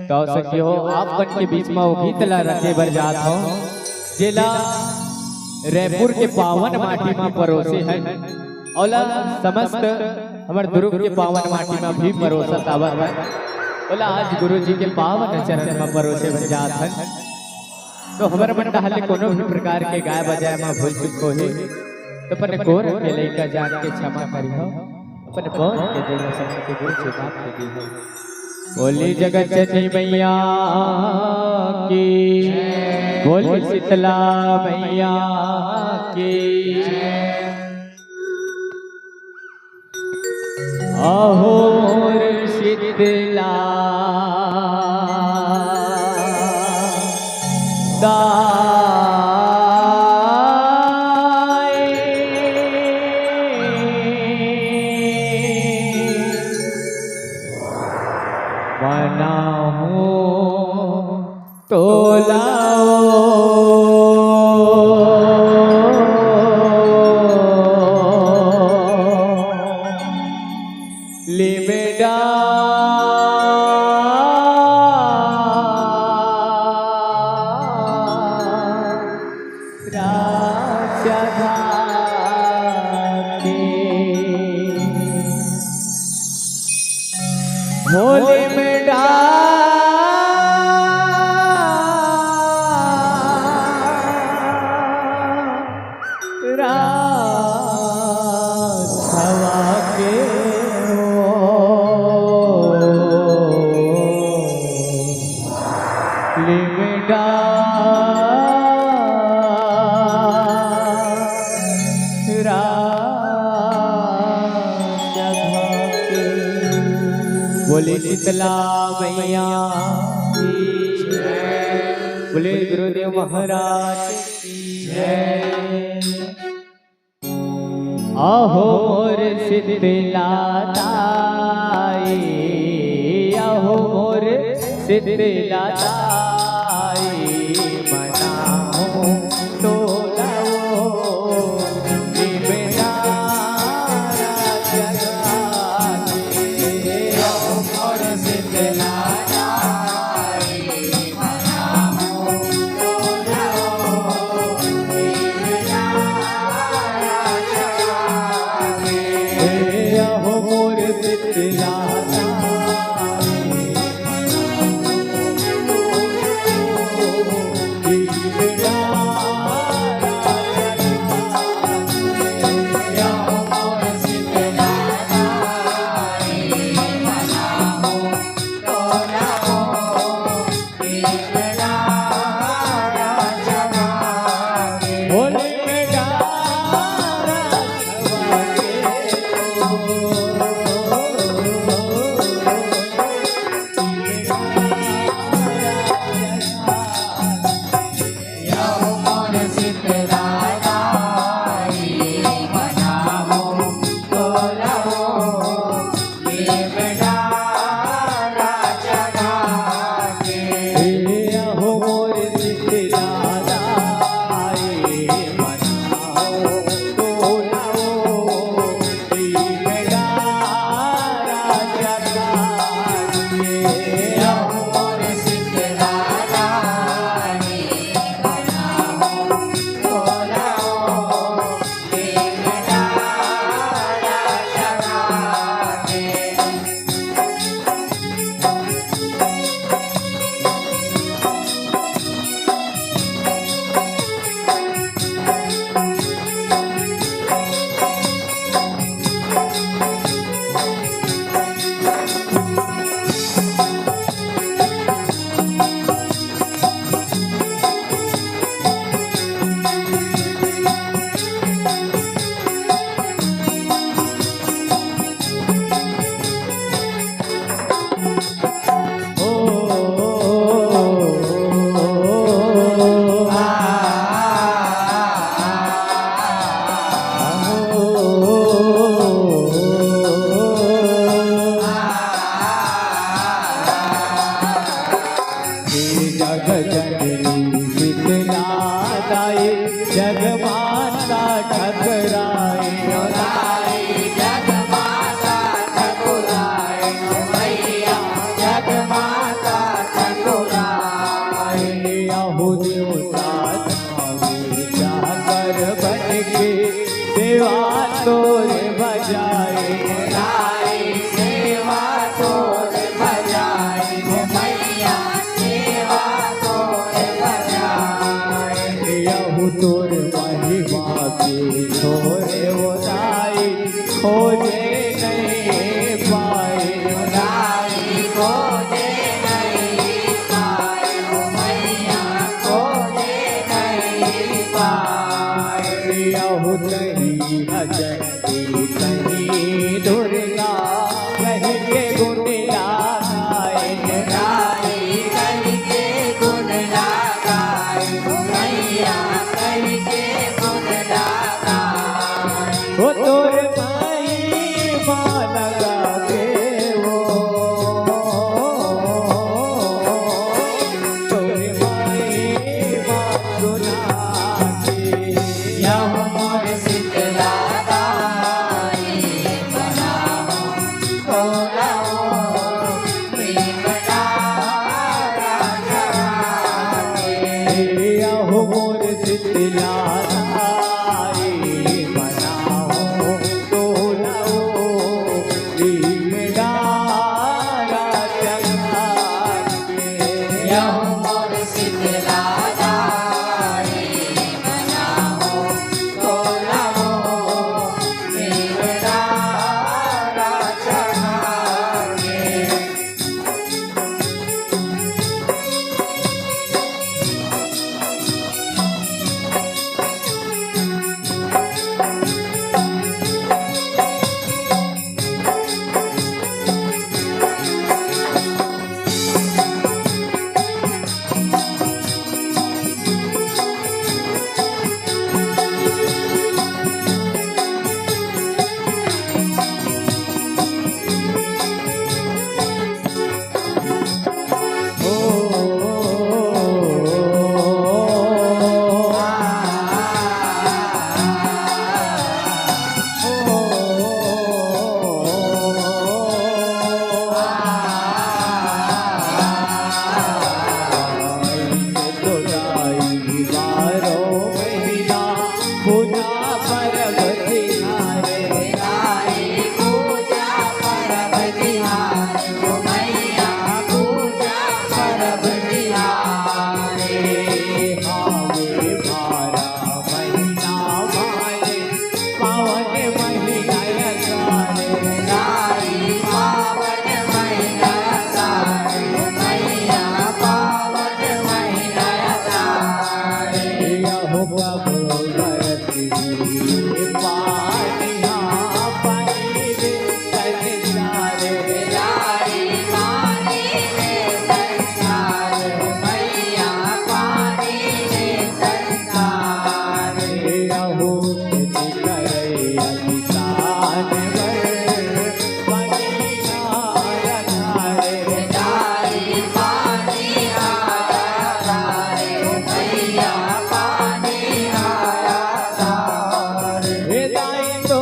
तो सखियो आप बन के बीच में वो गीत ला रखे बर जात हो जिला रायपुर के पावन माटी में परोसे है ओला समस्त हमारे दुर्ग के पावन माटी में भी परोसत आवत है ओला आज गुरु जी के पावन चरण में परोसे बर जात है। तो हमारे मन डाले कोनो भी प्रकार के गाय बजाय में भूल चुक हो ही तो अपन गोर के लेकर जान के क्षमा करी हो अपन बोल के देव सब के गुरु से बात के दी हो। बोली जगत जननी मैया की बोली शीतला मैया की आहोर शीतला होली में बोले शीतला मैया की जय, बोले गुरुदेव महाराज की जय। आहो मोर शीतला ताई, आहो मोर शीतला ताई, मनाओ तोलाओ सेवा तोर बजाए तारी सेवा तोर बजाए मैया सेवा तोर बजाए यहू तोर महिमा के छोरे ओराई खोजे नहीं पाए तारी खोजे नहीं पाए मैया खोजे नहीं पाए यहू कहीं भजती कहीं दुर्गा कहीं के गुण गाए तारी करके गुण लगाए मैया करके गुण लगाए वो तोर महिमा लगा के वो तोर महिमा सुना के यह मोर शीतला तारी बनाओ खोलाओ प्रेम डारा जगाए यहू मोर शीतला धारी बनाओ तोलाओ भीम डारा जगा के यह मोर शीतला तारी बनाओ खोलाओ प्रेम डारा जगाए तारी पूजा परब तिहार ओ मैया पूजा परब तिहार तारी पावन मैया सारे मैया पावन मैया सारे तारी पानी में संसार मैया पानी में संसार तारी पानी आया तारे मैया पानी आया तारे वेदाई तो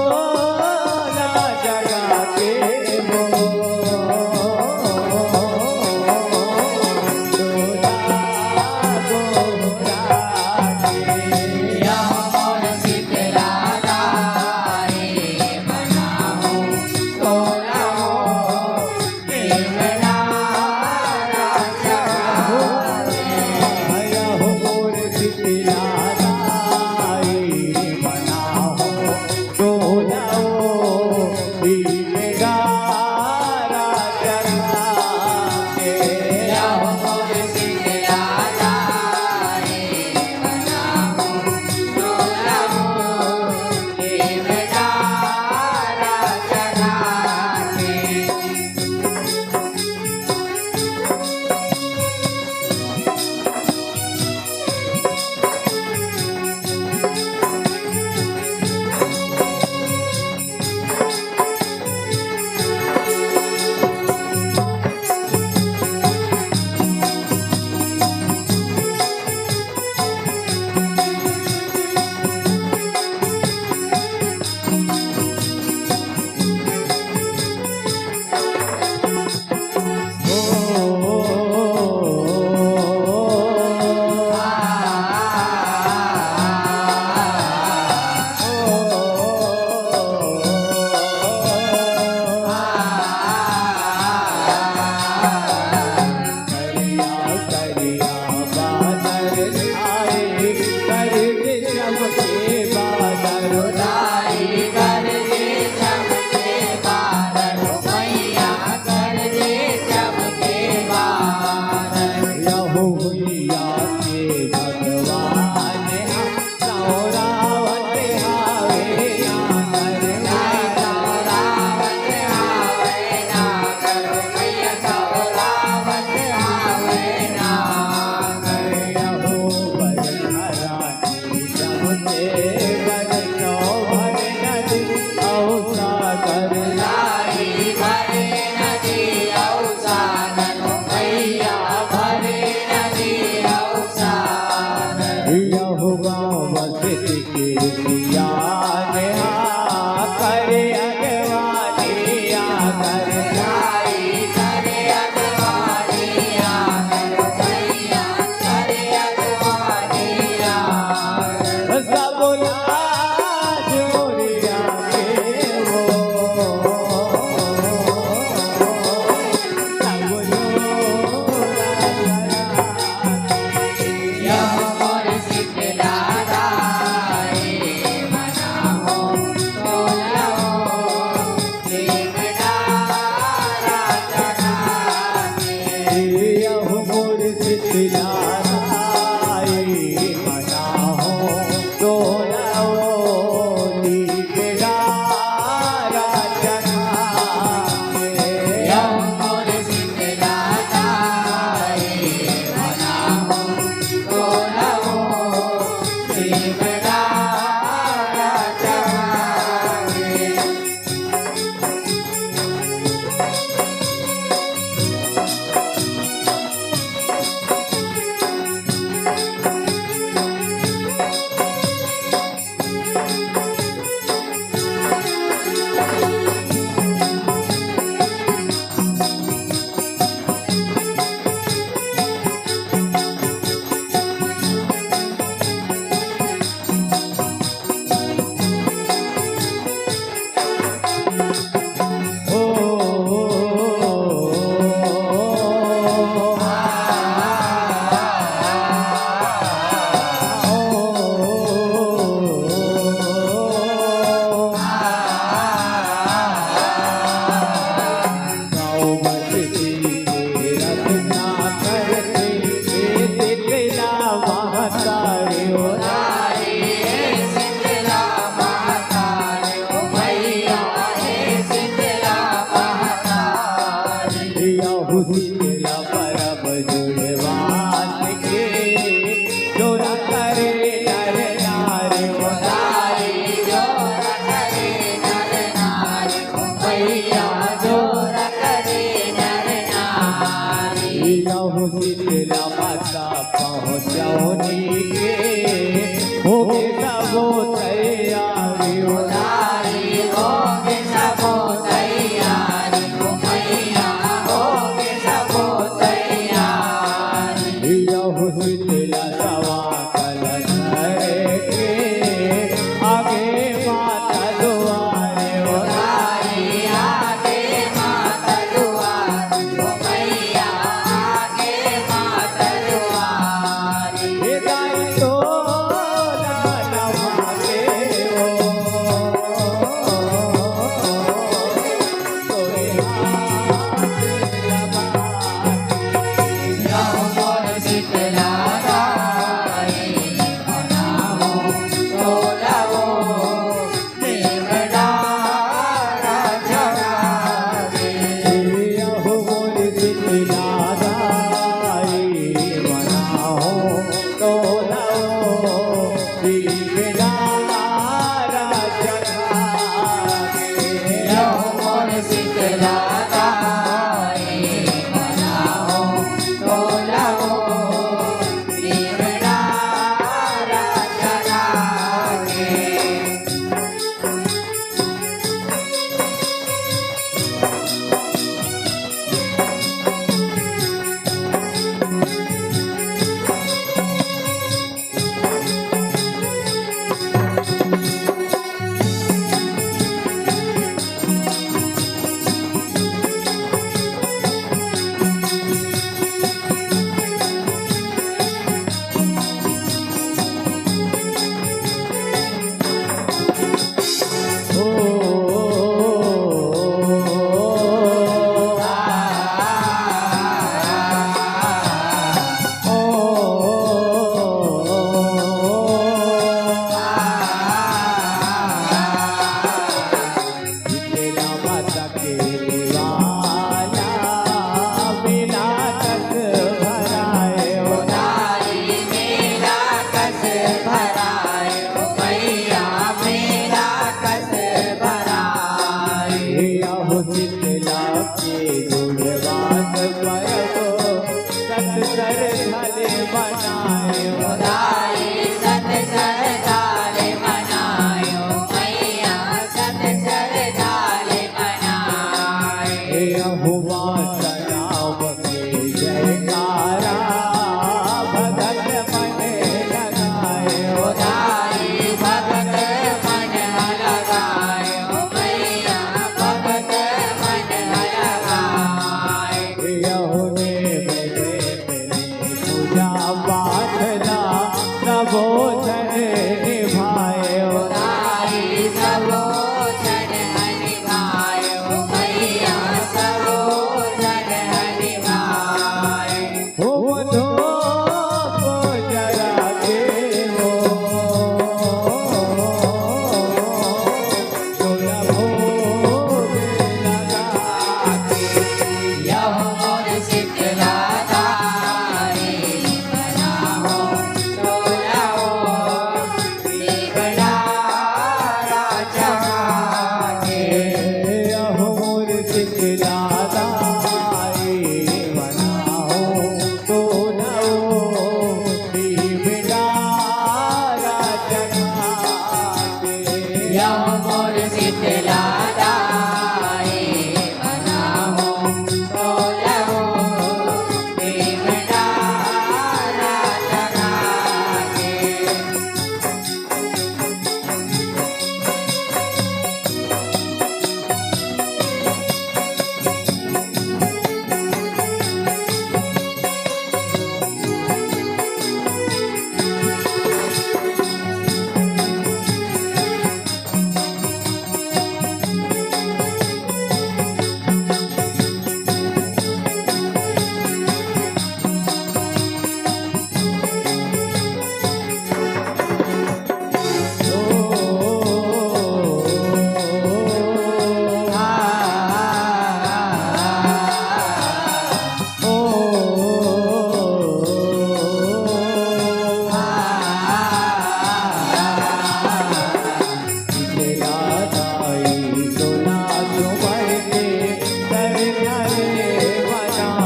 लगायो मैया भगत मन लगाए यहुने मेरे पूजा पाठना प्रबोधन निभायो ताई सबोधन निभायो मैया सबोधन निभाए हो मधो को जरा के हो तोला भोग लगा यह मोर शीतला तारे बनाओ तोलाओ दीवड़ा राजा के अहोर शीतला दाई बनाओ तो नओ दीवड़ा राजगा के यह मोर शीतला तारे बनाओ तोलाओ दीवड़ा राजा के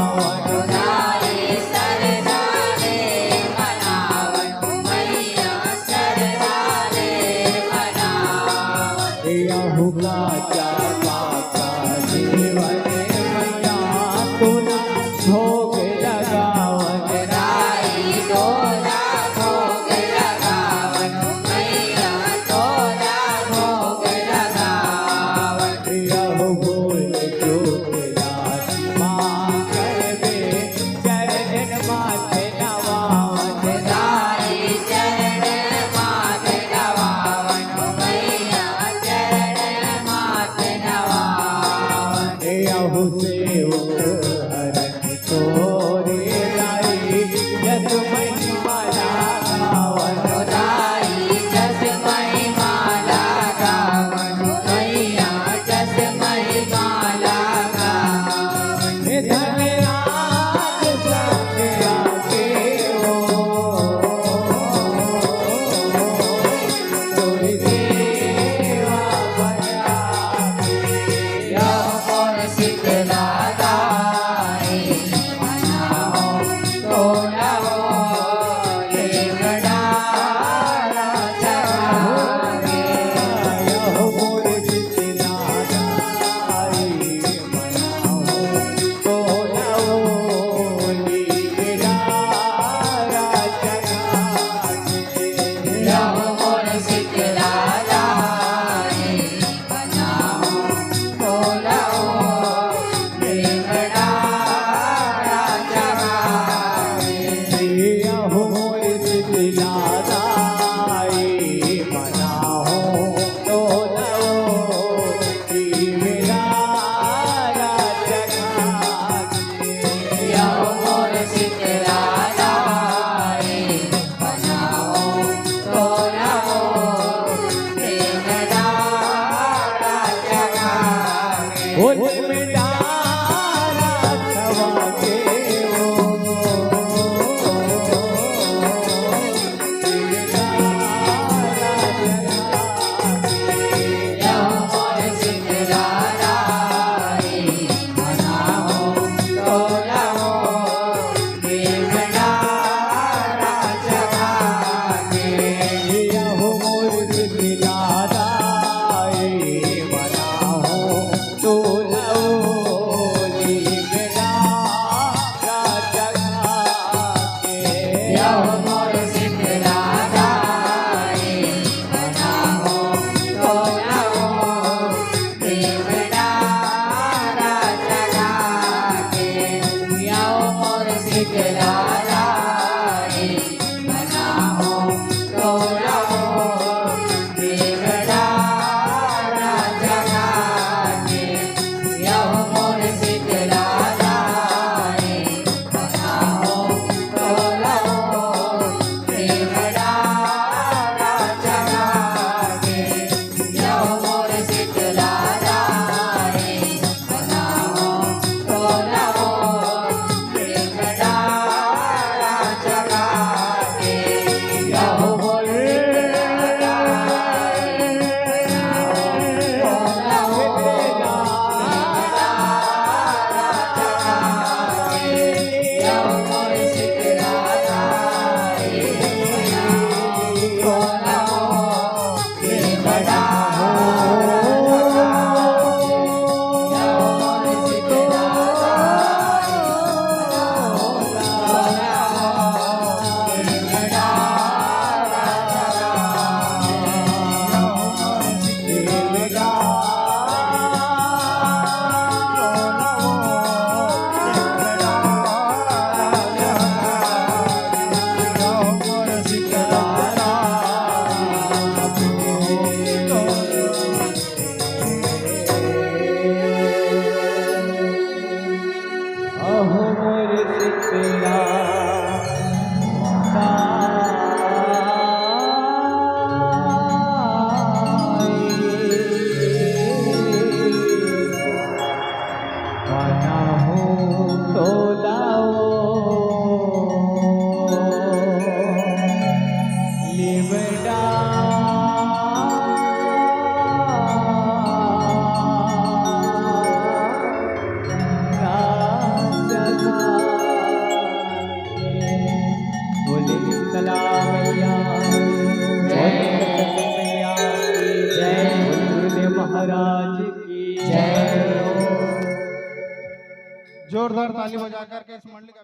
तारे सरदारे बनावो मैया सरदारे बनावो भोग लगावन राई तोला भोग लगावो मैया तोला भोग लगावो यह बोल चोकला माँ करबे चरण माथे नवावन ताई चरण माथ नवावो मैया चरण माथ नवावो यहु सेवक हरन तोरे लाई यस महिमा गावन ताई जस महिमाला गावो मैया जस महिमाला गावो धन्यवाद संग आके हो तोरी सेवा बना यह मोर शीतला तारे बनाओ तोलाओ देवड़ा राजा के यह मोर शीतला दाई मनाओ तो नवो लीला राजगा यह मोर शीतला तारे बनाओ तोलाओ देवड़ा राजा के यह मोर शीतला दाई मनाओ तो नवो लीला राजगा यह मोर शीतला तारे बनाओ तोलाओ देवड़ा राजा के बोल मिटारा छवा के हो यह मोर शीतला तारे बनाओ तोलाओ देवड़ा राजा के यह मोर शीतला दाई मनाओ तो नवो लिबड़ा बोले शीतला मैया जय, मैया की जय, गुरुदेव महाराज की जय। जोरदार ताली बजा करके इस मंडली का